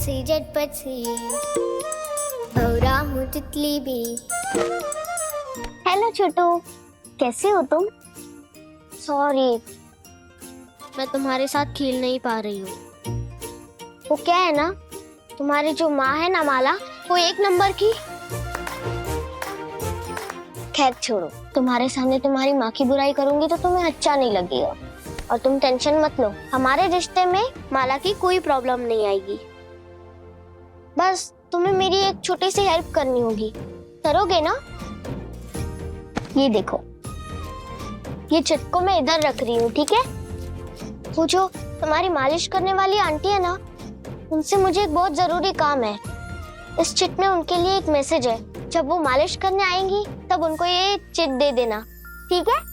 से झटपट से भौरा हूँ तितली भी। हेलो छोटू, कैसे हो तुम? सॉरी, मैं तुम्हारे साथ खेल नहीं पा रही हूँ। वो क्या है ना, तुम्हारी जो माँ है ना माला, वो एक नंबर की। खैर छोड़ो, तुम्हारे सामने तुम्हारी माँ की बुराई करूंगी तो तुम्हें अच्छा नहीं लगेगा। और तुम टेंशन मत लो, हमारे रिश्ते में माला की कोई प्रॉब्लम नहीं आएगी। बस तुम्हें मेरी एक छोटी सी हेल्प करनी होगी, करोगे ना? ये देखो, ये चिट मैं इधर रख रही हूँ, ठीक है? वो जो तुम्हारी मालिश करने वाली आंटी है ना, उनसे मुझे एक बहुत जरूरी काम है। इस चिट में उनके लिए एक मैसेज है, जब वो मालिश करने आएंगी तब उनको ये चिट दे देना, ठीक है?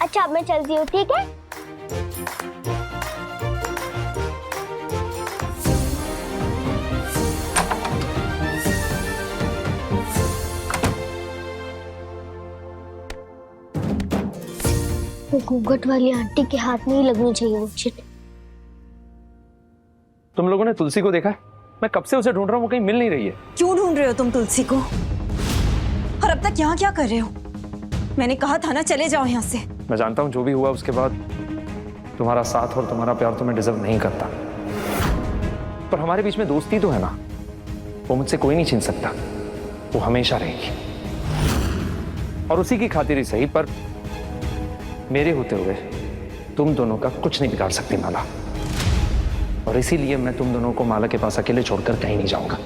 अच्छा, अब मैं चलती हूँ, ठीक है? वो घूंघट वाली आंटी के हाथ में ही लगनी चाहिए वो चिट। तुम लोगों ने तुलसी को देखा है? मैं कब से उसे ढूंढ रहा हूँ, वो कहीं मिल नहीं रही है। क्यों ढूंढ रहे हो तुम तुलसी को? और अब तक यहाँ क्या कर रहे हो? मैंने कहा था ना, चले जाओ यहाँ से। मैं जानता हूँ जो भी हुआ उसके बाद तुम्हारा साथ और तुम्हारा प्यार तो मैं डिजर्व नहीं करता, पर हमारे बीच में दोस्ती तो है ना, वो मुझसे कोई नहीं छीन सकता, वो हमेशा रहेगी। और उसी की खातिर ही सही, पर मेरे होते हुए तुम दोनों का कुछ नहीं बिगाड़ सकती माला। और इसीलिए मैं तुम दोनों को माला के पास अकेले छोड़कर कहीं नहीं जाऊंगा।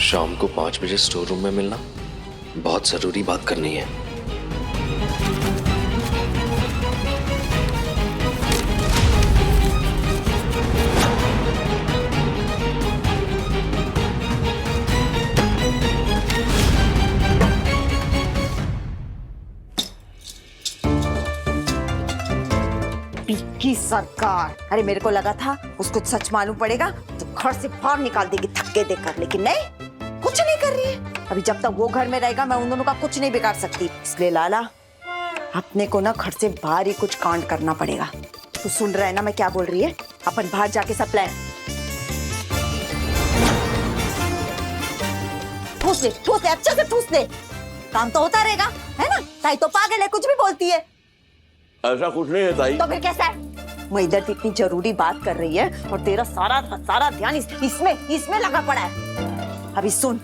शाम को 5 बजे स्टोर रूम में मिलना, बहुत जरूरी बात करनी है। की सरकार, अरे मेरे को लगा था उसको सच मालूम पड़ेगा तो घर से बाहर निकाल देगी धक्के देकर, लेकिन नहीं, कुछ नहीं कर रही है। अभी जब तक वो घर में रहेगा मैं उन दोनों का कुछ नहीं बिगाड़ सकती। इसलिए लाला, अपने को ना घर से बाहर ही कुछ कांड करना पड़ेगा। तू सुन रहा है ना मैं क्या बोल रही है? अपन बाहर जाके सब प्लान ठूस ले, अच्छे से ठूस ले, काम तो होता रहेगा, है ना? ताई तो पागल है, कुछ भी बोलती है। ऐसा कुछ नहीं है ताई। तो फिर कैसा है? मैं इधर इतनी जरूरी बात कर रही है और तेरा सारा ध्यान इसमें लगा पड़ा है। अभी सुन,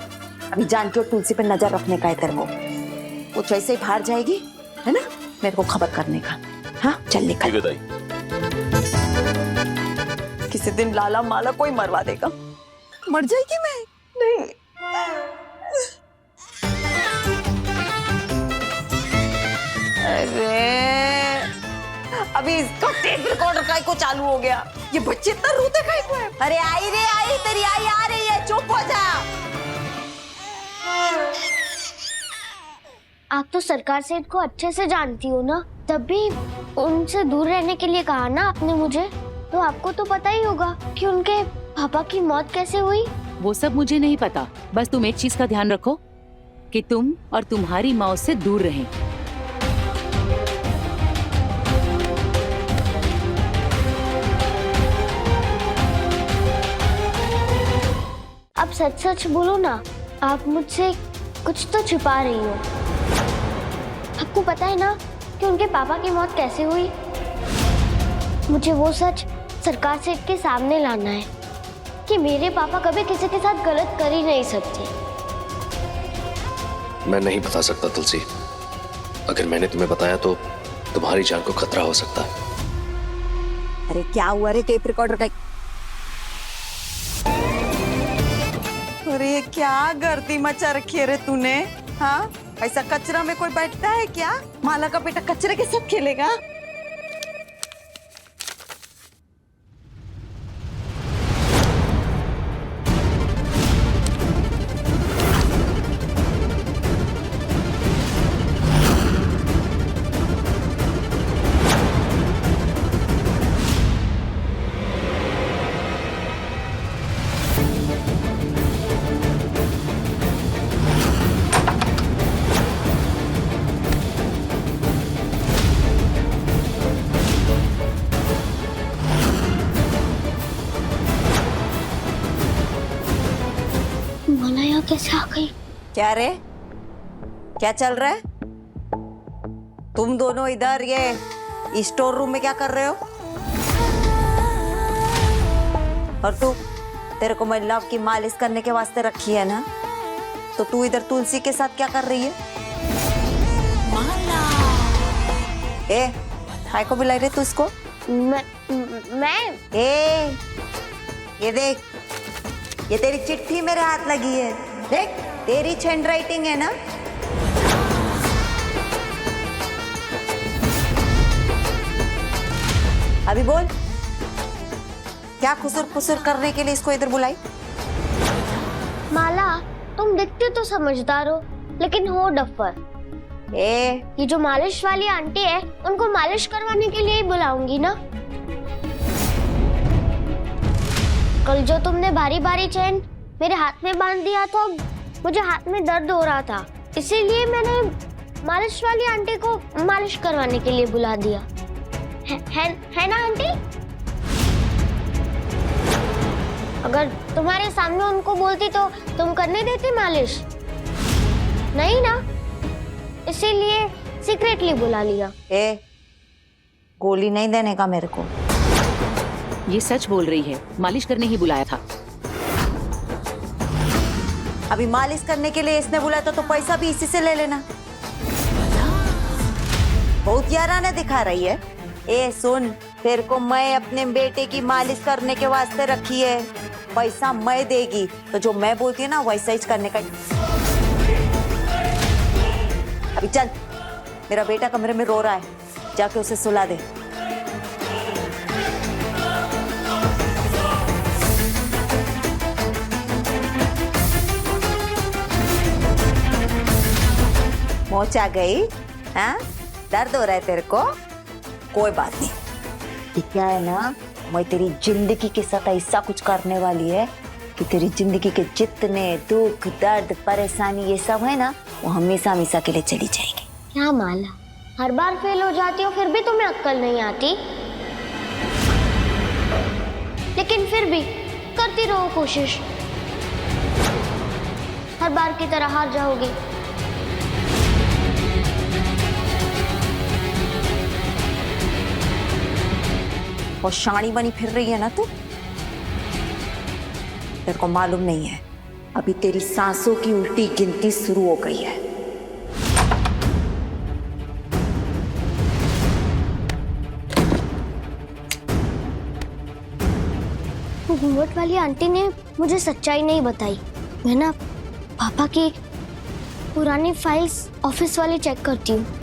अभी जान के तुलसी पे नजर रखने का है तेरे को। वो जैसे ही बाहर जाएगी, है ना, मेरे को खबर करने का। हाँ, चल निकल। ठीक है ताई। किसी दिन लाला माला कोई मरवा देगा। मर जाएगी मैं? नहीं। अरे अभी इसका टेप रिकॉर्डर का को चालू हो गया। ये बच्चे इतना रोते काहे को है? अरे आई रे आई, तेरी आई आ रही है, चुप हो जा। आप तो सरकार से इनको अच्छे से जानती हो ना, तब भी उनसे दूर रहने के लिए कहा ना आपने मुझे। तो आपको तो पता ही होगा कि उनके पापा की मौत कैसे हुई। वो सब मुझे नहीं पता, बस तुम एक चीज का ध्यान रखो कि तुम और तुम्हारी माँ उससे दूर रहें। अब सच सच बोलो ना, आप मुझसे कुछ तो छुपा रही हो। आपको पता है ना कि उनके पापा की मौत कैसे हुई? मुझे वो सच सरकार से के सामने लाना है कि मेरे पापा कभी किसी के साथ गलत कर ही नहीं सकते। मैं नहीं बता सकता तुलसी। अगर मैंने तुम्हें बताया तो तुम्हारी जान को खतरा हो सकता है। अरे क्या हुआ रे टेप रिकॉर्डर का? अरे क्या गर्दी मचा रखी है रे तूने? हाँ, ऐसा कचरा में कोई बैठता है क्या? माला का बेटा कचरे के साथ खेलेगा? माला यहाँ कैसे आ गई? क्या रे? क्या चल रहा है? तुम दोनों इधर ये स्टोर रूम में क्या कर रहे हो? और तू, तेरे को मैं लव की मालिश करने के वास्ते रखी है ना, तो तू इधर तुलसी के साथ क्या कर रही है? ए, काय को बुला रही तू इसको? मैं ए, ये देख, ये तेरी चिट्ठी मेरे हाथ लगी है। देख, तेरी हैंड राइटिंग है ना? अभी बोल, क्या खुसुर फुसुर करने के लिए इसको इधर बुलाई? माला, तुम दिखते तो समझदार हो लेकिन हो डफर। ये जो मालिश वाली आंटी है उनको मालिश करवाने के लिए ही बुलाऊंगी ना। कल जो तुमने बारी बारी चेन मेरे हाथ में बांध दिया था, मुझे हाथ में दर्द हो रहा था, इसीलिए मैंने मालिश वाली आंटी को मालिश करवाने के लिए बुला दिया है ना आंटी? अगर तुम्हारे सामने उनको बोलती तो तुम करने देती मालिश? नहीं ना, इसीलिए सीक्रेटली बुला लिया। गोली नहीं देने का मेरे को। ये सच बोल रही है, मालिश करने ही बुलाया था। अभी मालिश करने के लिए इसने बुलाया तो पैसा भी इसी से ले लेना। बहुत याराना दिखा रही है। सुन, तेरे को मैं अपने बेटे की मालिश करने के वास्ते रखी है, पैसा मैं देगी, तो जो मैं बोलती है ना वैसा ही करने का। अभी चल, मेरा बेटा कमरे में रो रहा है, जाके उसे सुला दे। मोच आ गई? हाँ, दर्द हो रहा है तेरे को? कोई बात नहीं, ये क्या है ना, मैं तेरी जिंदगी के साथ ऐसा कुछ करने वाली है कि तेरी जिंदगी के जितने दुख दर्द परेशानी ये सब है ना, वो हमेशा हमेशा के लिए चली जाएगी। क्या माला, हर बार फेल हो जाती हो फिर भी तुम्हें अक्ल नहीं आती? लेकिन फिर भी करती रहो कोशिश, हर बार की तरह हार जाओगी। और शानी बनी फिर रही है ना तू? तेरे को मालूम नहीं है, अभी तेरी सांसों की उल्टी गिनती शुरू हो गई है। घूंघट वाली आंटी ने मुझे सच्चाई नहीं बताई। मैं ना पापा की पुरानी फाइल्स ऑफिस वाली चेक करती हूँ।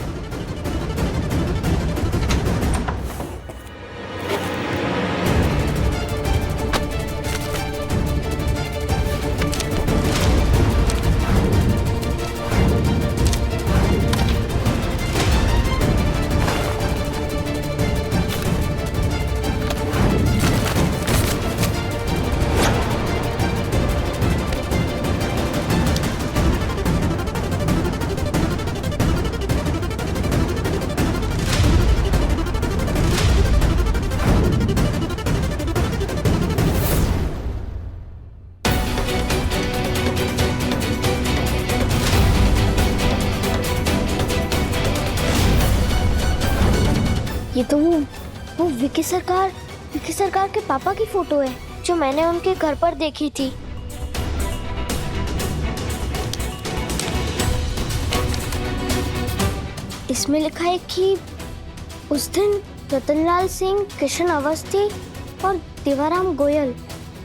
ये तो वो विकी सरकार विक्की सरकार के पापा की फोटो है जो मैंने उनके घर पर देखी थी। इसमें लिखा है कि उस दिन रतनलाल सिंह, किशन अवस्थी और देवाराम गोयल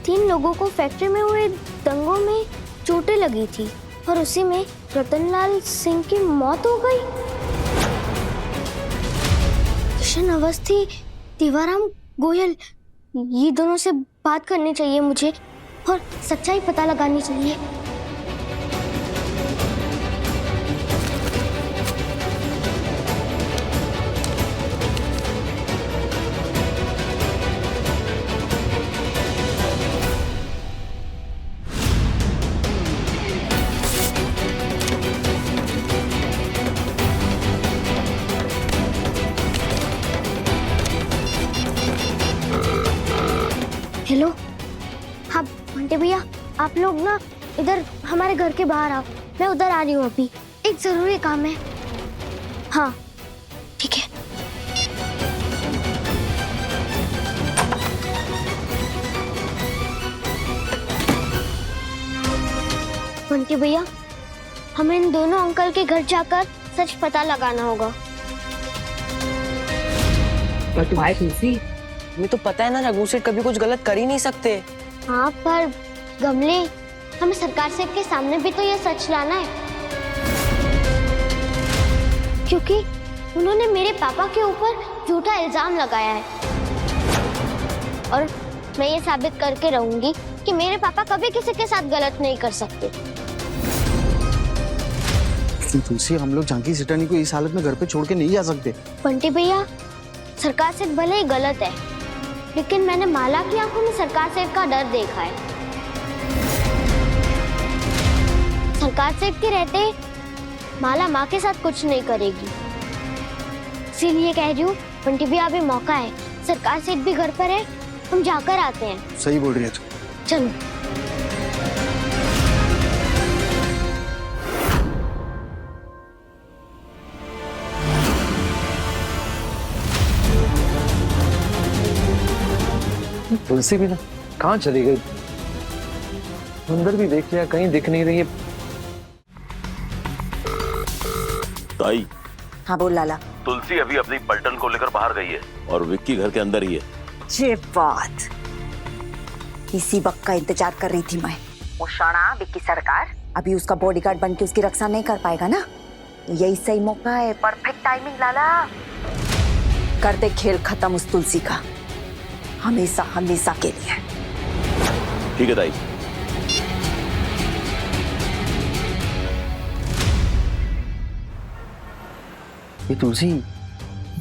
3 लोगों को फैक्ट्री में हुए दंगों में चोटें लगी थी और उसी में रतनलाल सिंह की मौत हो गई। किशन अवस्थी, देवाराम गोयल, ये दोनों से बात करनी चाहिए मुझे और सच्चाई पता लगानी चाहिए। हेलो, हाँ बंटे भैया, आप लोग ना इधर हमारे घर के बाहर आओ, मैं उधर आ रही हूँ अभी, एक जरूरी काम है। हाँ ठीक है। बंटे भैया, हमें इन दोनों अंकल के घर जाकर सच पता लगाना होगा। पर तुम्हारी तुलसी, हमें तो पता है ना रघु सेठ कभी कुछ गलत कर ही नहीं सकते। हाँ पर गमले, हमें सरकार से के सामने भी तो ये सच लाना है, क्योंकि उन्होंने मेरे पापा के ऊपर झूठा इल्जाम लगाया है और मैं ये साबित करके रहूंगी कि मेरे पापा कभी किसी के साथ गलत नहीं कर सकते। तुलसी, हम लोग झांकी सेठानी को इस हालत में घर पे छोड़ के नहीं जा सकते। बंटी भैया, सरकार से भले ही गलत है, लेकिन मैंने माला की आंखों में सरकार सेठ का डर देखा है। सरकार सेठ के रहते माला माँ के साथ कुछ नहीं करेगी, इसीलिए कह रही हूँ बंटी भैया, अभी मौका है, सरकार सेठ भी घर पर है, हम जाकर आते हैं। सही बोल रही है तू। चलो। तुलसी भी ना कहाँ चली गई? अंदर भी देख लिया, कहीं दिख नहीं रही है। ताई, हाँ बोल लाला। तुलसी अभी अपनी पलटन को लेकर बाहर गई है और विक्की घर के अंदर ही है। ये बात, इसी वक्त का इंतजार कर रही थी मैं। वो शाना विक्की सरकार अभी उसका बॉडीगार्ड बन के उसकी रक्षा नहीं कर पाएगा ना, यही सही मौका है, परफेक्ट टाइमिंग लाला। कर दे खेल खत्म उस तुलसी का, हमेशा हमेशा के लिए। ठीक है ताई। ये तुलसी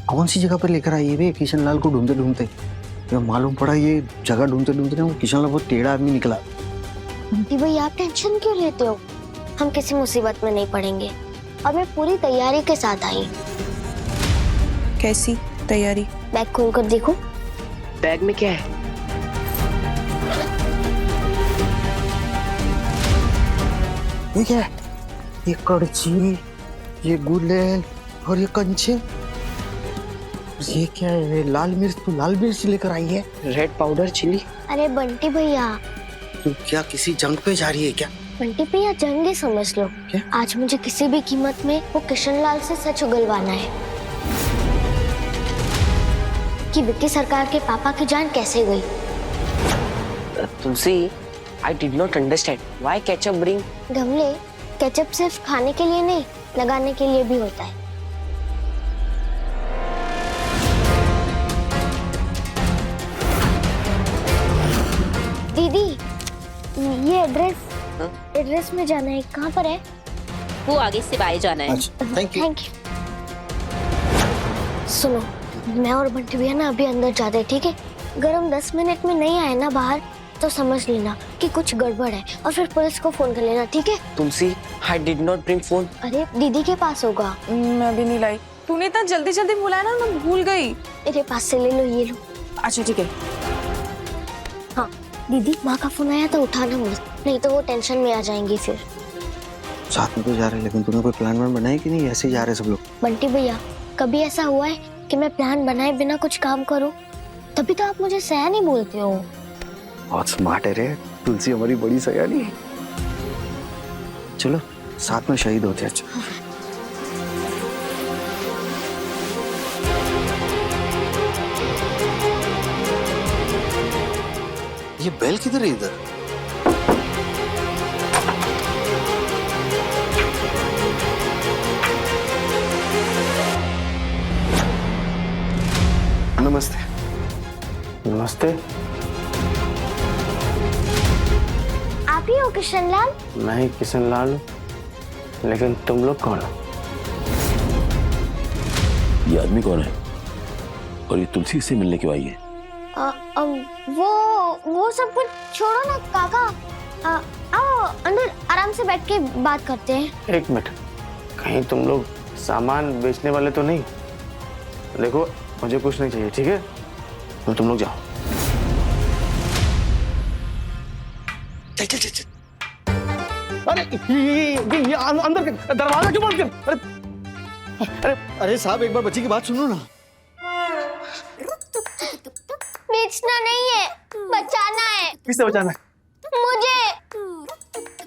कौन सी जगह पर लेकर आई है बे किशन लाल को ढूंढते ढूंढते? तो मालूम पड़ा ये जगह ढूंढते ढूंढते ना वो किशन लाल बहुत टेढ़ा आदमी निकला। बंटी भैया, आप टेंशन क्यों लेते हो? हम किसी मुसीबत में नहीं पड़ेंगे और मैं पूरी तैयारी के साथ आई। कैसी तैयारी? बैग खोल कर देखो। बैग में क्या है? ये क्या है? ये कड़छी, ये गुलेल और ये कंचे। ये क्या है? लाल मिर्च, तो लाल मिर्च लेकर आई है। Red powder, chilli. अरे बंटी भैया, तू क्या किसी जंग पे जा रही है क्या? बंटी भैया, जंग ही समझ लो। क्या? आज मुझे किसी भी कीमत में वो किशन लाल से सच उगलवाना है कि विक्की सरकार के पापा की जान कैसे गई। Tulsi, I did not understand why ketchup bring. गमले, केचप सिर्फ खाने के लिए नहीं, लगाने के लिए भी होता है। दीदी, ये एड्रेस में जाना है, कहाँ पर है? वो आगे से बाय जाना है। अच्छा, थैंक यू। Thank you. सुनो, मैं और बंटी भैया ना अभी अंदर जाते हैं, ठीक है? अगर हम 10 मिनट में नहीं आए ना बाहर तो समझ लेना कि कुछ गड़बड़ है और फिर पुलिस को फोन कर लेना, ठीक है? Tulsi, I did not bring phone. अरे दीदी के पास होगा। मैं भी नहीं लाई। तूने इतना जल्दी जल्दी बुलाया ना, मैं भूल गई। मेरे पास से ले लो, ये लो। अच्छा ठीक है। हाँ दीदी, माँ का फोन आया तो उठाना मत, नहीं तो वो टेंशन में आ जाएंगी फिर। साथ में तो जा रहे हैं, लेकिन तूने कोई प्लान व्लान बनाया कि नहीं? ऐसे ही जा रहे सब लोग? बंटी भैया, कभी ऐसा हुआ है कि मैं प्लान बनाए बिना कुछ काम करूं? तभी तो आप मुझे सयानी बोलते हो। बहुत स्मार्ट है रे तुलसी, हमारी बड़ी सयानी। चलो साथ में शहीद होते हैं। अच्छा ये बेल किधर है इधर? नमस्ते। नमस्ते। आप ही हो किशन लाल? मैं ही किशन लाल हूँ, लेकिन तुम लोग कौन हो? ये आदमी कौन है और ये तुलसी से मिलने क्यों आई है? वो सब कुछ छोड़ो ना काका। आओ अंदर आराम से बैठ के बात करते हैं। एक मिनट, कहीं तुम लोग सामान बेचने वाले तो नहीं? देखो मुझे कुछ नहीं चाहिए, ठीक है? तो तुम लोग जाओ। चल चल चल चल। अरे ये अंदर दरवाजा क्यों बंद कर? अरे अरे साहब एक बार बच्ची की बात सुनो ना। बेचना नहीं है, बचाना है। किससे बचाना है? मुझे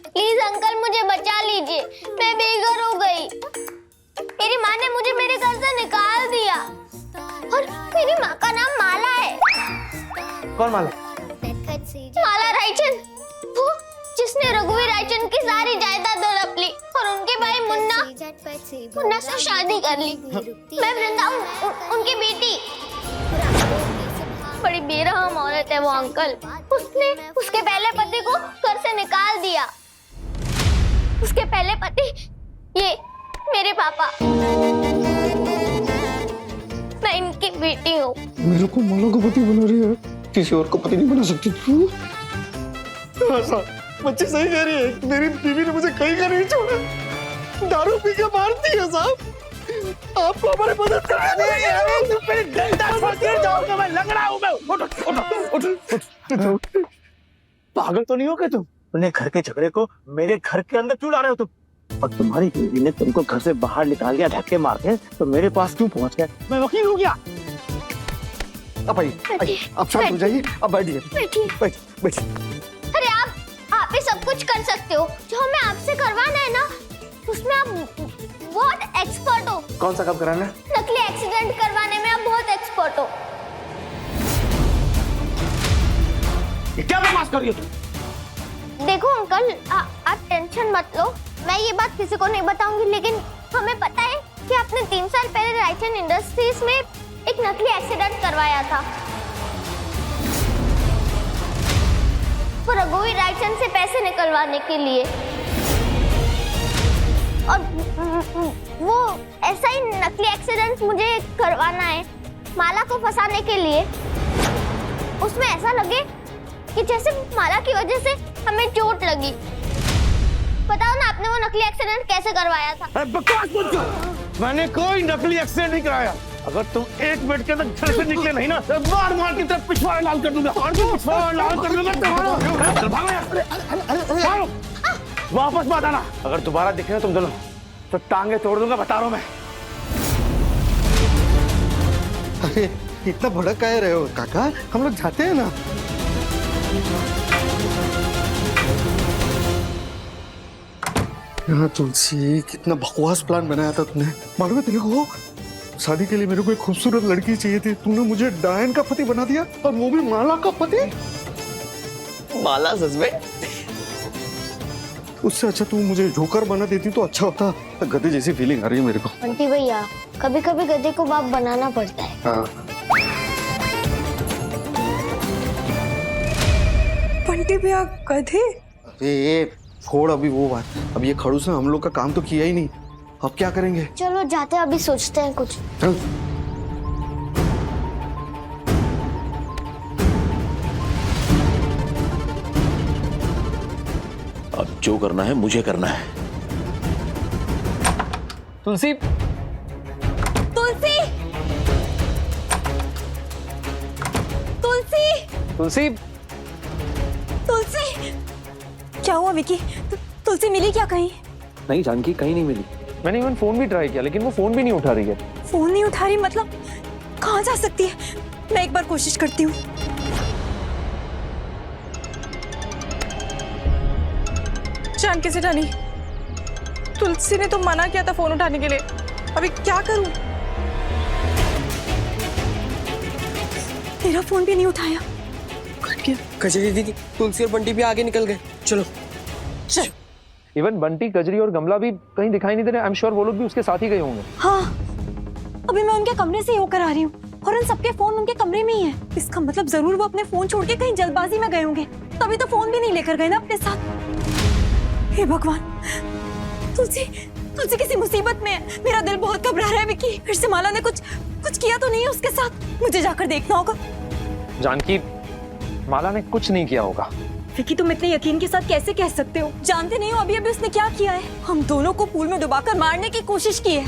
प्लीज अंकल मुझे बचा लीजिए, मैं बेघर हो गई। मेरी माँ ने मुझे मेरे घर से निकाल दिया और मेरी माँ का नाम माला है। कौन माला? माला रायचंद, वो जिसने रघुवीर रायचंद की सारी जायदाद हड़प ली और उनके भाई मुन्ना से शादी कर ली। मैं वृंदा उनकी बेटी। बड़ी बेरहम औरत है वो अंकल। उसने उसके पहले पति को घर से निकाल दिया। उसके पहले पति ये मेरे पापा। मैं इनकी बेटी हूँ। मेरे को माला को पति बना रही है, किसी और को पति नहीं बना सकती तू। बच्ची सही कह रही है, मेरी बीवी ने मुझे कहीं का नहीं छोड़ा, दारू पी के मारती है साहब। आपको हमारी मदद करनी है। पागल तो नहीं हो गए तुम? अपने घर के झगड़े को मेरे घर के अंदर क्यों ला रहे हो तुम? और तुम्हारी बीवी ने तुमको घर से बाहर निकाल दिया धक्के मार के, तो मेरे पास क्यों पहुंच गया? मैं वकील हो गया। अब आइए, अब शांत हो जाइए, अब बैठिए। बैठिए। अरे आप ही सब कुछ कर सकते हो। जो हमें आपसे करवाना है ना, उसमें आप बहुत एक्सपर्ट हो। कौन सा काम कराना है? नकली एक्सीडेंट करवाने में आप बहुत एक्सपर्ट हो। ये क्या बकवास कर रही हो तुम? देखो अंकल, आप टेंशन मत लो। मैं ये बात किसी को नहीं बताऊंगी, लेकिन हमें पता है कि आपने 3 साल पहले रायचंद इंडस्ट्रीज में एक नकली एक्सीडेंट करवाया था। वो रघुवीर रायचंद से पैसे निकलवाने के लिए, और वो ऐसा ही नकली एक्सीडेंट मुझे करवाना है माला को फंसाने के लिए। उसमें ऐसा लगे कि जैसे माला की वजह से हमें चोट लगी। बताओ ना आपने वो नकली एक्सीडेंट कैसे करवाया था? बकवास मत कर, मैंने कोई नकली एक्सीडेंट नहीं कराया। अगर तुम 1 मिनट के अंदर घर से निकले नहीं ना, तो मार मार की तरफ पिछवाड़ा लाल कर दूंगा। पिछवाड़ा लाल कर दूंगा तुम्हारा। वापस मत आना, अगर दोबारा दिखे तुम दोनों तो टांगे तोड़ दूंगा, बता रहा हूं मैं। अरे इतना भड़क काहे रहे हो काका, हम लोग जाते हैं ना। यहाँ तुलसी, कितना बकवास प्लान बनाया था तुमने। मालूम है तेरे को, शादी के लिए मेरे को एक खूबसूरत लड़की चाहिए थी, तूने मुझे डायन का पति बना दिया, और वो भी माला का पति। माला सच में? उससे अच्छा तू मुझे जोकर बना देती तो अच्छा होता। गधे जैसी फीलिंग आ रही है मेरे को। बंटी भैया, कभी कभी गधे को बाप बनाना पड़ता है। हाँ। बंटी भैया गधे? अरे छोड़ अभी वो बात, अब ये खड़ूस ने हम लोग का काम तो किया ही नहीं, अब क्या करेंगे? चलो जाते हैं, अभी सोचते हैं कुछ। चल। अब जो करना है मुझे करना है। तुलसी, तुलसी, तुलसी, तुलसी, तुलसी। क्या हुआ विकी? तुलसी मिली क्या कहीं? नहीं जानकी, कहीं नहीं मिली। मैंने इवन फोन भी ट्राई किया, लेकिन वो फोन भी नहीं उठा रही है। फोन नहीं उठा रही मतलब? कहाँ जा सकती है? मैं एक बार कोशिश करती हूँ। जानकी से रानी, तुलसी ने तो मना किया था फोन उठाने के लिए, अभी क्या करूं? मेरा फोन भी नहीं उठाया। कजरी दीदी, तुलसी और बंटी भी आगे निकल गए। चलो चल। इवन बंटी, कजरी और गमला भी कहीं दिखाई नहीं दे रहे। आई एम श्योर वो लोग भी उसके साथ ही गए होंगे। हाँ, अभी मैं उनके कमरे से ही होकर आ रही हूँ और उन सबके फोन उनके कमरे में ही है। इसका मतलब जरूर वो अपने फोन छोड़ के कहीं जल्दबाजी में गए होंगे, तभी तो फोन भी नहीं लेकर गए ना अपने साथ। हे भगवान, तुलसी तुलसी किसी मुसीबत में है। मेरा दिल बहुत घबरा रहा है विक्की। फिर से माला ने कुछ किया तो नहीं है उसके साथ? मुझे जाकर देखना होगा। जानकी, माला ने कुछ नहीं किया होगा। विक्की, तुम इतने यकीन के साथ कैसे कह सकते हो? जानते नहीं हो अभी अभी उसने क्या किया है? हम दोनों को पूल में डुबाकर मारने की कोशिश की है।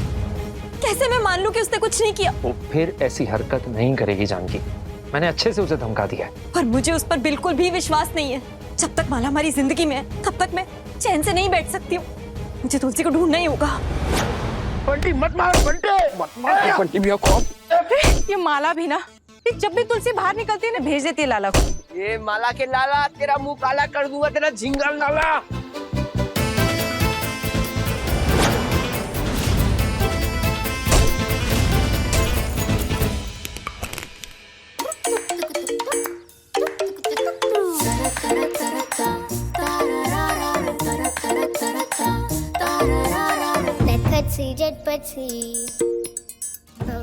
कैसे मैं मान लूं कि उसने कुछ नहीं किया? वो फिर ऐसी हरकत नहीं करेगी जानकी। मैंने अच्छे से उसे धमका दिया है। पर मुझे उस पर बिल्कुल भी विश्वास नहीं है। जब तक माला हमारी जिंदगी में है तब तक मैं चैन से नहीं बैठ सकती हूँ। मुझे तुलसी को ढूंढना ही होगा। बंटी मत मार, बंटी बंटी भैया को ये माला भी ना, जब भी तुलसी बाहर निकलती है ना, भेज देती है लाला को। ये माला के लाला, तेरा मुंह काला कर दूंगा, तेरा झिंगल लाला।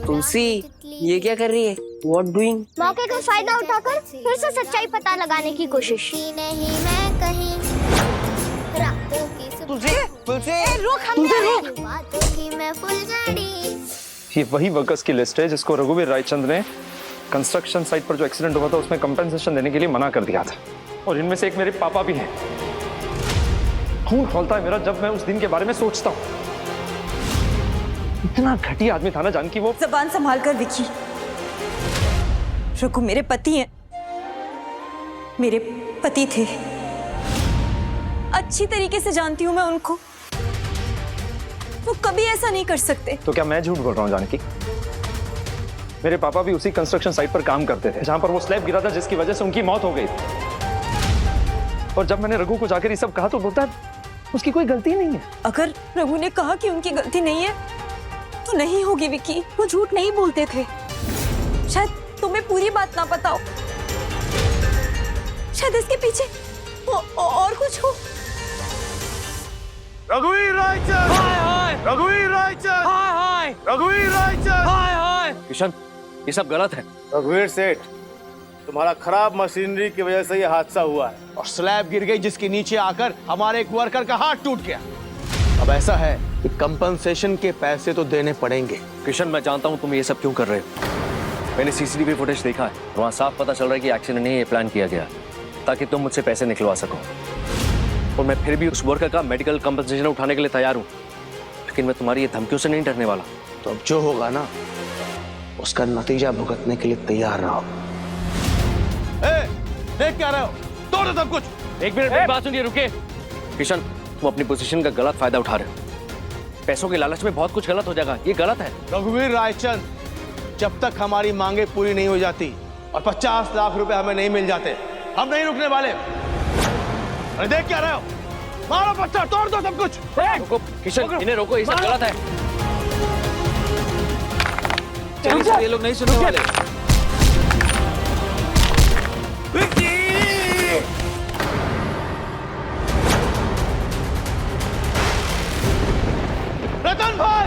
तुलसी, ये क्या कर रही है? What doing? मौके का फायदा उठाकर फिर से सच्चाई पता लगाने की कोशिश। नहीं मैं कहीं तुलसी, तुलसी, ये वही वर्कर्स की लिस्ट है जिसको रघुवीर रायचंद ने कंस्ट्रक्शन साइट पर जो एक्सीडेंट हुआ था उसमें कंपेंसेशन देने के लिए मना कर दिया था। और इनमें से एक मेरे पापा भी हैं। खून खौलता है मेरा जब मैं उस दिन के बारे में सोचता हूँ। इतना घटिया आदमी था ना जानकी वो। जबान संभाल कर विक्की। रघु मेरे पति हैं, मेरे पति थे। अच्छी तरीके से जानती हूँ मैं उनको। वो कभी ऐसा नहीं कर सकते। तो क्या मैं झूठ बोल रहा हूँ जानकी? मेरे पापा भी उसी कंस्ट्रक्शन साइट पर काम करते थे जहां पर वो स्लैब गिरा था जिसकी वजह से उनकी मौत हो गई। और जब मैंने रघु को जाकर ये सब कहा तो बोलता है उसकी कोई गलती नहीं है। अगर रघु ने कहा कि उनकी गलती नहीं है तो नहीं होगी विक्की। वो झूठ नहीं बोलते थे। शायद तुम्हें पूरी बात ना पता हो। शायद इसके पीछे और कुछ हो। रघुवीर रायचंद, रघुवीर रायचंद, रघुवीर रायचंद। किशन, ये सब गलत है। रघुवीर सेठ, तुम्हारा खराब मशीनरी की वजह से ये हादसा हुआ है और स्लैब गिर गई जिसके नीचे आकर हमारे एक वर्कर का हाथ टूट गया। अब ऐसा है कि कंपनसेशन के पैसे तो देने पड़ेंगे। किशन, मैं जानता हूँ तुम ये सब क्यों कर रहे हो। मैंने सीसीटीवी फुटेज देखा है, वहाँ साफ पता चल रहा है कि एक्सीडेंट नहीं, ये प्लान किया गया ताकि तुम मुझसे पैसे निकलवा सको। और मैं फिर भी उस वर्कर का मेडिकल कंपनसेशन उठाने के लिए तैयार हूँ, लेकिन मैं तुम्हारी ये धमकियों से नहीं डरने वाला। तो अब जो होगा ना उसका नतीजा भुगतने के लिए तैयार रहो। देख क्या रहे हो? तोड़ो सब कुछ। एक मिनट मेरी बात सुनिए, रुके। किशन, तुम अपनी पोजीशन का गलत फायदा उठा रहे हो। पैसों के लालच में बहुत कुछ गलत हो जाएगा, ये गलत है। रघुवीर रायचंद, जब तक हमारी मांगे पूरी नहीं हो जाती और 50 लाख रुपए हमें नहीं मिल जाते, हम नहीं रुकने वाले। अरे देख क्या रहे हो? मारो पत्थर, तोड़ दो सब कुछ। रोको किशन, इन्हें रोको, ये सब गलत है। चलिए, ये लोग नहीं सुनने वाले। रतन भाई,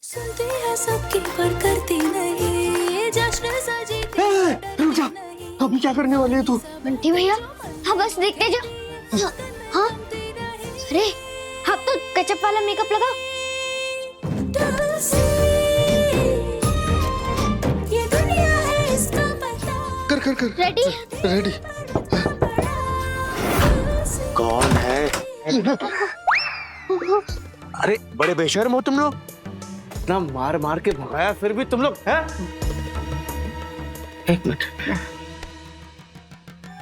सुनते हैं सबकी पर करती नहीं, जश्न सजी रुक जा, अभी क्या करने वाली है तू? बंटी भैया, हाँ बस देखते जाओ। हाँ, अरे हाँ तो केचप वाला मेकअप लगाओ। ये दुनिया है इसका पता। कर कर कर। रेडी? रेडी। कौन है? अरे बड़े बेशर्म हो तुम लोग। इतना मार मार के भगाया फिर भी तुम लोग हैं? एक मिनट,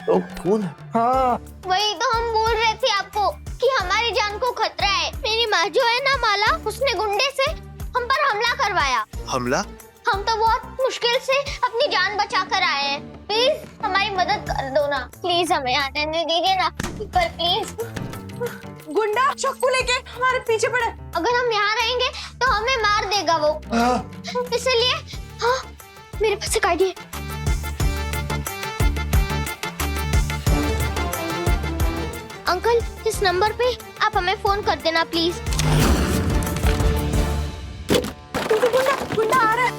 तो कौन है? हाँ, वही तो हम बोल रहे थे आपको कि हमारी जान को खतरा है। मेरी माँ जो है ना माला, उसने गुंडे से हम पर हमला करवाया। हमला? हम तो बहुत मुश्किल से अपनी जान बचा कर आए हैं। प्लीज हमारी मदद कर दो ना, प्लीज हमें आने नहीं दीजिए ना, पर प्लीज। गुंडा चाकू लेके हमारे पीछे पड़े। अगर हम यहाँ रहेंगे तो हमें मार देगा वो, इसलिए हाँ मेरे पास एक आइडिया है। अंकल इस नंबर पे आप हमें फोन कर देना प्लीज। गुंडा आ रहा है।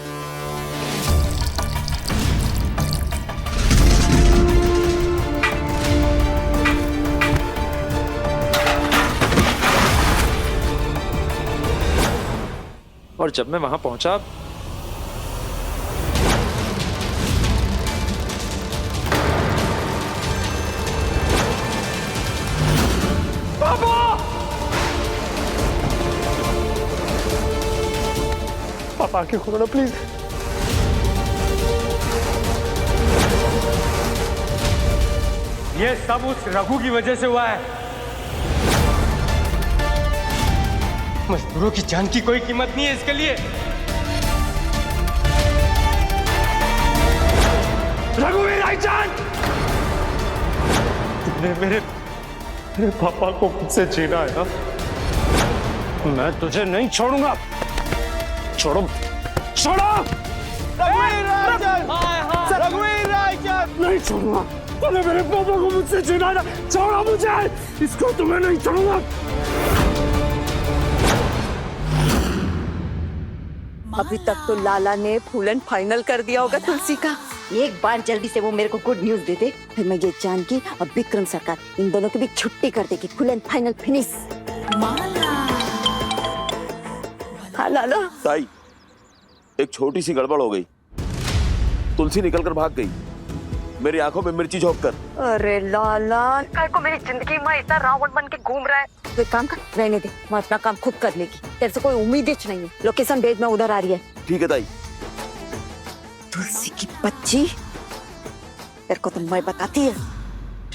और जब मैं वहां पहुंचा पापा आके खोलो ना प्लीज। ये सब उस रघु की वजह से हुआ है। मजदूरों की जान की कोई कीमत नहीं है इसके लिए। रघुवीर भाईजान, तुमने मेरे पापा को मुझसे छीना है ना, मैं तुझे नहीं छोड़ूंगा। छोड़ो छोड़ो रघुवीर राजन, रघुवीर राजन, नहीं छोड़ूंगा। तूने मेरे पापा को मुझसे छीना है ना, छोड़ो मुझे, इसको तुम्हें नहीं छोड़ूंगा। अभी तक तो लाला ने फुल एंड फाइनल कर दिया होगा तुलसी का। एक बार जल्दी से वो मेरे को गुड न्यूज दे दे, फिर मैं ये जान की और विक्रम सरकार इन दोनों की भी छुट्टी कर देगी। Full and final finish. हाँ लाला। ताई, एक छोटी सी गड़बड़ हो गई। तुलसी निकलकर भाग गई, मेरी आंखों में मिर्ची झोंक कर। अरे लाला, कल को मेरी जिंदगी में इतना रावण बन के घूम रहा है। तो एक काम कर, रहने दे, मैं अपना काम खुद कर लेगी। तेरे से कोई उम्मीद ही नहीं है। लोकेशन भेज, मैं उधर आ रही है। ठीक है ताई। तुलसी की बच्ची, तेरे को तो मैं बताती है।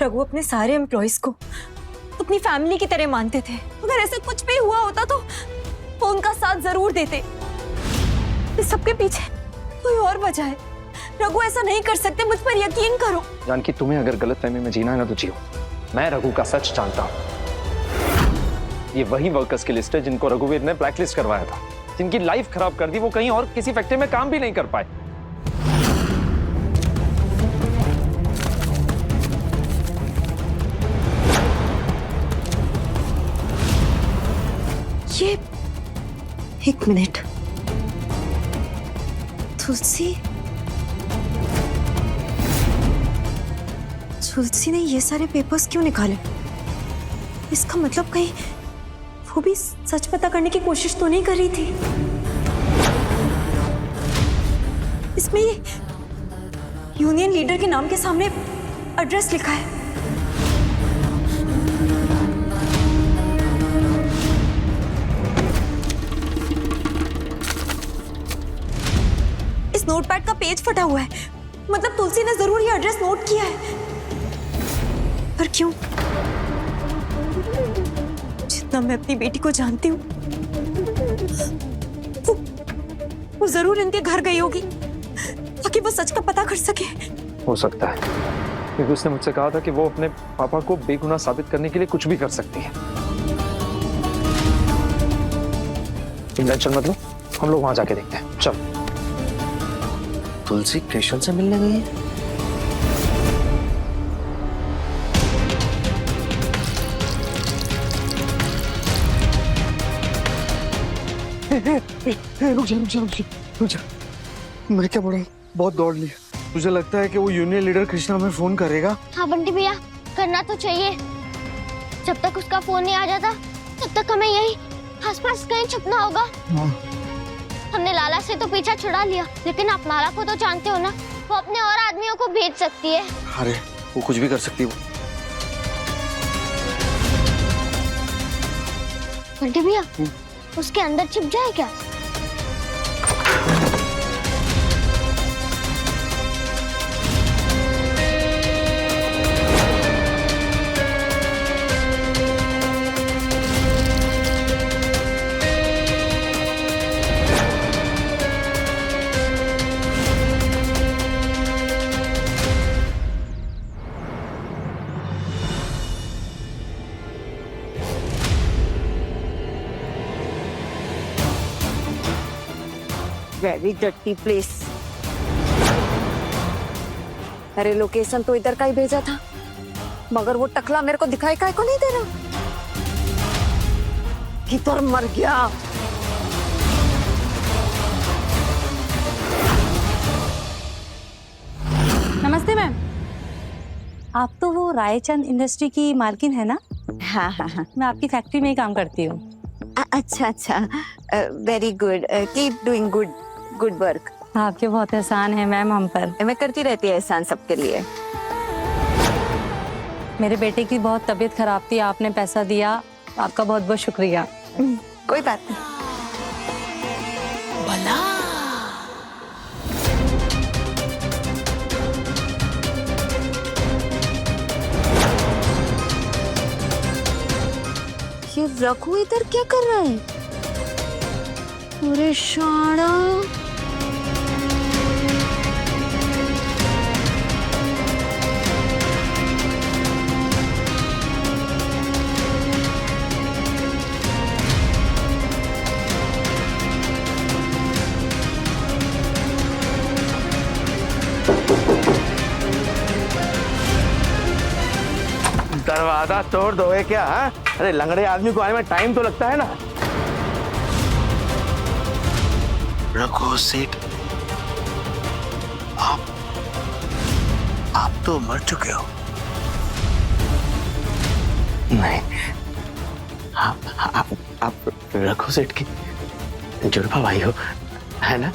रघु अपने सारे एम्प्लॉइज को अपनी फैमिली की तरह मानते थे। अगर ऐसा कुछ भी हुआ होता तो वो उनका साथ जरूर देते। इस सबके पीछे कोई और वजह है। रघु ऐसा नहीं कर सकते, मुझ पर यकीन करो। जानकी, तुम्हें अगर गलतफहमी में जीना है ना तो जियो। मैं रघु का सच जानता हूँ। ये वही वर्कर्स की लिस्ट है जिनको रघुवीर ने ब्लैकलिस्ट करवाया था, जिनकी लाइफ खराब कर दी। वो कहीं और किसी फैक्ट्री में काम भी नहीं कर पाए। ये एक मिनट, तुलसी ने ये सारे पेपर्स क्यों निकाले? इसका मतलब कहीं वो भी सच पता करने की कोशिश तो नहीं कर रही थी। इसमें ये यूनियन लीडर के नाम के सामने एड्रेस लिखा है। इस नोटपैड का पेज फटा हुआ है, मतलब तुलसी ने जरूर ये एड्रेस नोट किया है। पर क्यों? जितना मैं अपनी बेटी को जानती हूँ, वो जरूर इनके घर गई होगी ताकि वो सच का पता कर सके। हो सकता है, क्योंकि उसने मुझसे कहा था कि वो अपने पापा को बेगुनाह साबित करने के लिए कुछ भी कर सकती है। टेंशन मत लो, हम लोग वहां जाके देखते हैं। चल। तुलसी कृष्ण से मिलने गई है? रुक जा। मैं क्या बोला, बहुत दौड़ लिया। तुझे लगता है कि वो यूनियन लीडर कृष्णा में फोन करेगा? हाँ बंटी भैया, करना तो चाहिए। जब तक उसका फोन नहीं आ जाता तब तक हमें यही आसपास कहीं छुपना होगा। हमने लाला से तो पीछा छुड़ा लिया, लेकिन आप माला को तो जानते हो ना, वो अपने और आदमियों को भेज सकती है। अरे वो कुछ भी कर सकती है। बंटी भैया, उसके अंदर छिप जाए क्या? Very dirty place. अरे लोकेशन तो इधर का ही भेजा था, मगर वो टकला मेरे को दिखाई काय को नहीं दे रहा। किधर मर गया। नमस्ते मैम, आप तो वो रायचंद इंडस्ट्री की मालकिन है ना? हाँ हाँ हाँ। मैं आपकी फैक्ट्री में ही काम करती हूँ। अच्छा अच्छा, very good, keep doing good work. आपके बहुत एहसान है मैम हम पर। मैं करती रहती है एहसान सबके लिए। मेरे बेटे की बहुत तबीयत खराब थी, आपने पैसा दिया, आपका बहुत बहुत शुक्रिया। कोई बात नहीं। ये रघु इधर क्या कर रहा है? अरे शाड़ा, दरवाजा तोड़ दोगे क्या? हा? अरे लंगड़े आदमी को आने में टाइम तो लगता है ना। रघु सेठ, आप तो मर चुके हो। नहीं, आप रघु सेठ की जुड़वा भाई हो, है ना?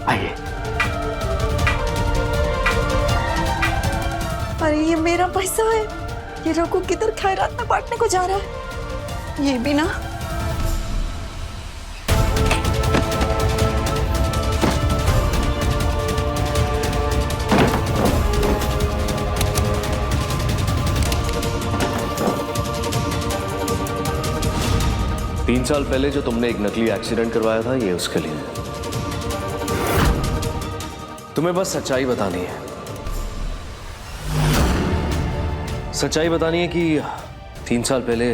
आइए। अरे ये मेरा पैसा है, ये रघु किधर खैरात में बांटने को जा रहा है। ये भी ना। तीन साल पहले जो तुमने एक नकली एक्सीडेंट करवाया था, ये उसके लिए है। तुम्हें बस सच्चाई बतानी है। सच्चाई बतानी है कि 3 साल पहले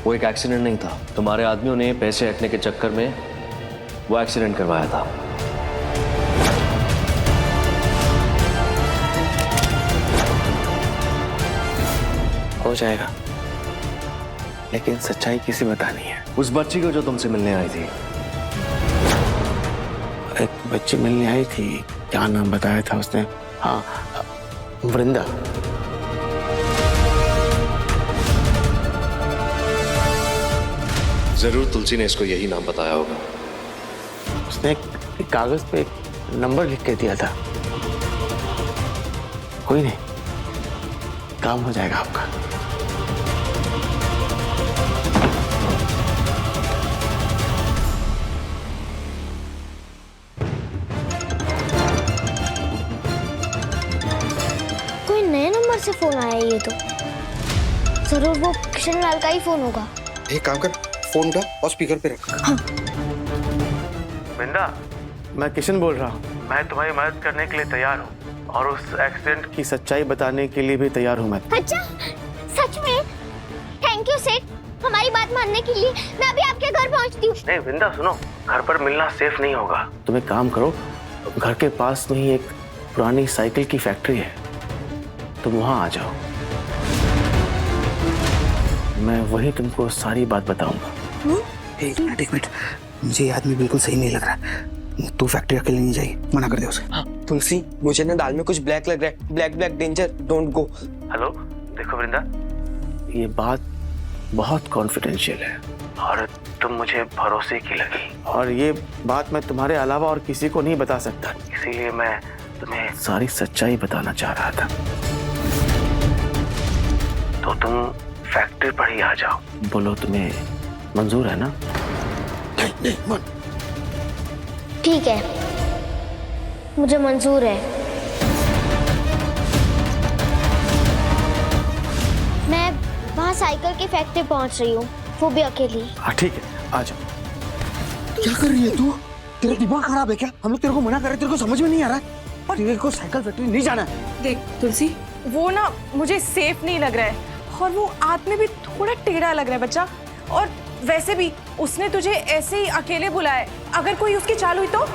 वो एक एक्सीडेंट नहीं था, तुम्हारे आदमियों ने पैसे हटने के चक्कर में वो एक्सीडेंट करवाया था। हो जाएगा, लेकिन सच्चाई किसे बतानी है? उस बच्ची को जो तुमसे मिलने आई थी। एक बच्ची मिलने आई थी, क्या नाम बताया था उसने? हाँ, वृंदा। जरूर तुलसी ने इसको यही नाम बताया होगा। उसने एक कागज पे एक नंबर लिख के दिया था। कोई नहीं, काम हो जाएगा आपका। कोई नए नंबर से फोन आया है, ये तो जरूर वो किशन लाल का ही फोन होगा। एक काम कर, फोन उठा और स्पीकर पे रख। वृंदा, मैं किशन बोल रहा हूँ। मैं तुम्हारी मदद करने के लिए तैयार हूँ और उस एक्सीडेंट की सच्चाई बताने के लिए भी तैयार हूँ मैं। अच्छा, सच में? थैंक यू सेठ, हमारी बात मानने के लिए। मैं अभी आपके घर पहुँचती हूँ। नहीं वृंदा सुनो, घर पर मिलना सेफ नहीं होगा। तुम एक काम करो, घर के पास में ही एक पुरानी साइकिल की फैक्ट्री है, तुम वहाँ आ जाओ। मैं वही तुमको सारी बात बताऊंगा। एक मिनट, मुझे ये आदमी बिल्कुल सही नहीं लग रहा। तू फैक्ट्री अकेले नहीं जाएगी, मना कर दे उसे। हाँ, तुलसी, मुझे ना दाल में कुछ ब्लैक लग रहा है। Black black danger, don't go. Hello, देखो वृंदा, ये बात बहुत कॉन्फिडेंशियल है और तुम मुझे भरोसे की लगी, और ये बात मैं तुम्हारे अलावा और किसी को नहीं बता सकता, इसीलिए मैं तुम्हें सारी सच्चाई बताना चाह रहा था। तो तुम फैक्ट्री पर ही आ जाओ। बोलो, तुम्हें मंजूर है ना? नहीं, मन। ठीक है, मुझे मंजूर है। मैं वहाँ साइकिल की फैक्ट्री पहुँच रही हूँ, वो भी अकेली। हाँ ठीक है, आ जाओ। क्या कर रही है तू? तेरा दिमाग खराब है क्या? हम लोग तेरे को मना कर रहे, तेरे को समझ में नहीं आ रहा है? और तेरे को साइकिल फैक्ट्री नहीं जाना है। देख तुलसी, वो ना मुझे सेफ नहीं लग रहा है और वो आदमी भी थोड़ा टेढ़ा लग रहा है बच्चा। और वैसे भी उसने तुझे ऐसे ही अकेले बुलाया है, अगर कोई उसकी चाल हुई तो?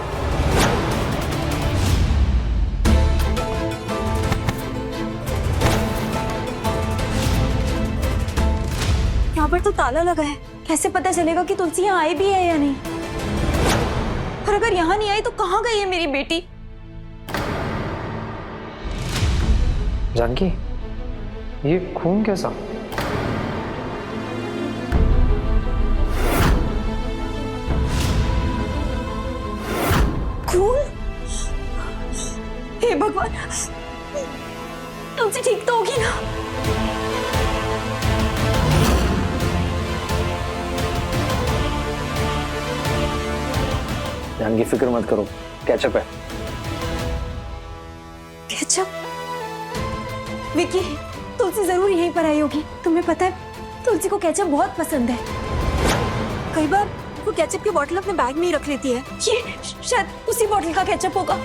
यहाँ पर तो ताला लगा है, कैसे पता चलेगा कि तुलसी यहाँ आई भी है या नहीं? और अगर यहाँ नहीं आई तो कहाँ गई है मेरी बेटी? जानकी, ये खून कैसा? खून? हे भगवान, तुलसी ठीक तो होगी ना? जानकी फिक्र मत करो, कैचअप है। केचप? विकी, तुलसी जरूर यहीं पर आई होगी। तुम्हें पता है तुलसी को केचप बहुत पसंद है। कई बार वो केचप की बोतल अपने बैग में ही रख लेती है। ये शायद उसी बोतल का केचप होगा।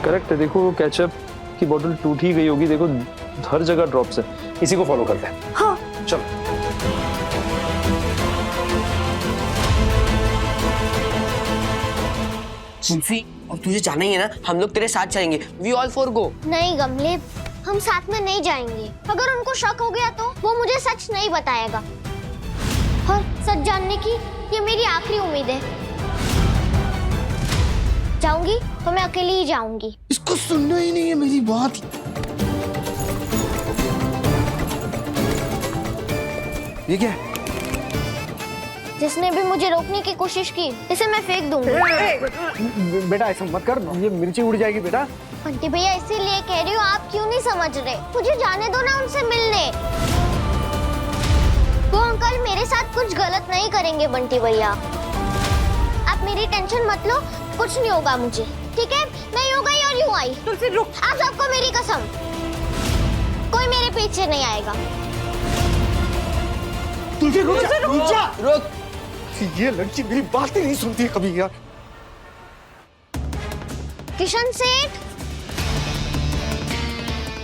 करेक्ट है, देखो केचप की बोतल टूट ही गई होगी। देखो हर जगह ड्रॉप्स है। इसी को फॉलो करते हैं। हाँ चलो। तुलसी, अब तुझे जाना ही है ना, हम लोग तेरे साथ चलेंगे। वी ऑल फोर गो। नहीं गमले, हम साथ में नहीं जाएंगे। अगर उनको शक हो गया तो वो मुझे सच नहीं बताएगा। और सच जानने की ये मेरी आखिरी उम्मीद है। जाऊंगी तो मैं अकेली ही जाऊंगी। इसको सुनना ही नहीं है मेरी बात। ये क्या है? जिसने भी मुझे रोकने की कोशिश की, इसे मैं फेंक दूंगी। बेटा ऐसा मत कर, ये मिर्ची उड़ जाएगी बेटा। बंटी भैया इसीलिए कह रही हूँ, आप क्यों नहीं समझ रहे? मुझे जाने दो ना उनसे मिलने। वो अंकल मेरे साथ कुछ गलत नहीं करेंगे बंटी भैया। आप मेरी टेंशन मत लो, कुछ नहीं होगा मुझे, ठीक है? मैं यूं गई और यूं आई। तुलसी रुक। आप सबको मेरी कसम, कोई मेरे पीछे नहीं आएगा। तुझे रुक। ये लड़की मेरी बात ही नहीं सुनती है कभी यार। किशन सेठ,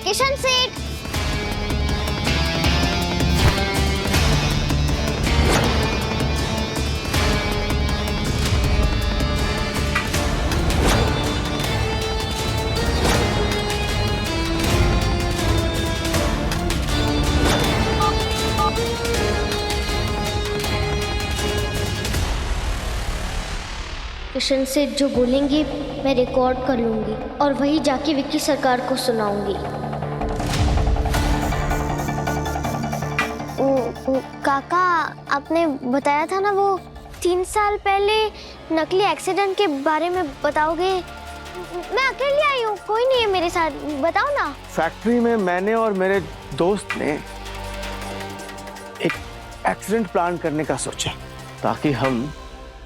किशन सेठ, किशन सेठ जो बोलेंगे मैं रिकॉर्ड कर लूंगी और वही जाके विक्की सरकार को सुनाऊंगी। काका, आपने बताया था ना वो 3 साल पहले नकली एक्सीडेंट के बारे में बताओगे? मैं अकेली आई हूँ, कोई नहीं है मेरे साथ, बताओ ना। फैक्ट्री में मैंने और मेरे दोस्त ने एक एक्सीडेंट प्लान करने का सोचा ताकि हम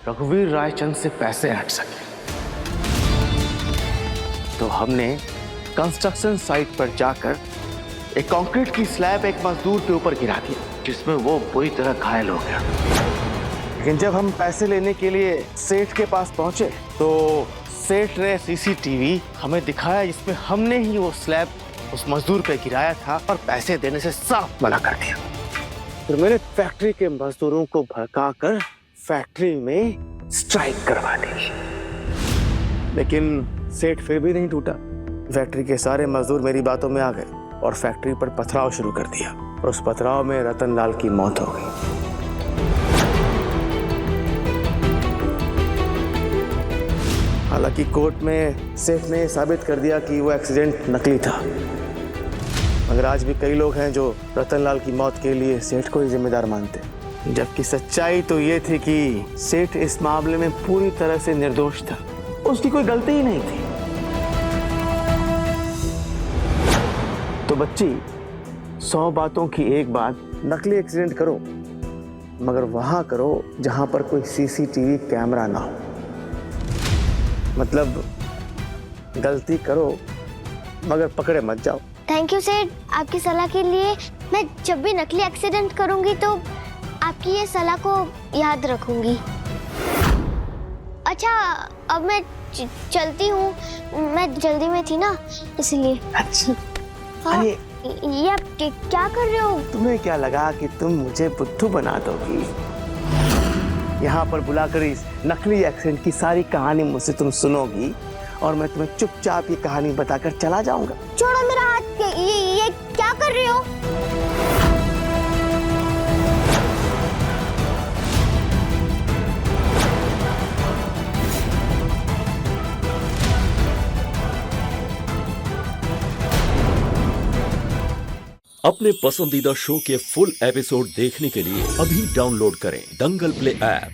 रघुवीर रायचंद से पैसे हट सके। तो हमने कंस्ट्रक्शन साइट पर जाकर एक कंक्रीट की स्लैब एक मजदूर के ऊपर गिरा दी, जिसमें वो बुरी तरह घायल हो गया। लेकिन जब हम पैसे लेने के लिए सेठ के पास पहुंचे तो सेठ ने सीसीटीवी हमें दिखाया, जिसमें हमने ही वो स्लैब उस मजदूर पे गिराया था और पैसे देने से साफ मना कर दिया। फिर मैंने फैक्ट्री के मजदूरों को भड़काकर फैक्ट्री में स्ट्राइक करवा दी, लेकिन सेठ फिर भी नहीं टूटा। फैक्ट्री के सारे मजदूर मेरी बातों में आ गए और फैक्ट्री पर पथराव शुरू कर दिया और उस पथराव में रतन लाल की मौत हो गई। हालांकि कोर्ट में सेठ ने साबित कर दिया कि वो एक्सीडेंट नकली था, मगर आज भी कई लोग हैं जो रतन लाल की मौत के लिए सेठ को ही जिम्मेदार मानते हैं, जबकि सच्चाई तो ये थी कि सेठ इस मामले में पूरी तरह से निर्दोष था, उसकी कोई गलती ही नहीं थी। तो बच्ची, 100 बातों की एक बात, नकली एक्सीडेंट करो मगर वहां करो जहां पर कोई सीसीटीवी कैमरा ना हो। मतलब गलती करो मगर पकड़े मत जाओ। थैंक यू सेठ, आपकी सलाह के लिए। मैं जब भी नकली एक्सीडेंट करूंगी तो आपकी ये सलाह को याद रखूंगी। अच्छा अब मैं चलती हूँ, मैं जल्दी में थी ना इसलिए। अच्छा हाँ, अरे ये आप क्या कर रहे हो? तुम्हें क्या लगा कि तुम मुझे बुद्धू बना दोगी? यहाँ पर बुलाकर इस नकली एक्सेंट की सारी कहानी मुझसे तुम सुनोगी और मैं तुम्हें चुपचाप ये कहानी बताकर चला जाऊंगा। छोड़ो मेरा हाथ, ये क्या कर रहे हो? अपने पसंदीदा शो के फुल एपिसोड देखने के लिए अभी डाउनलोड करें दंगल प्ले ऐप।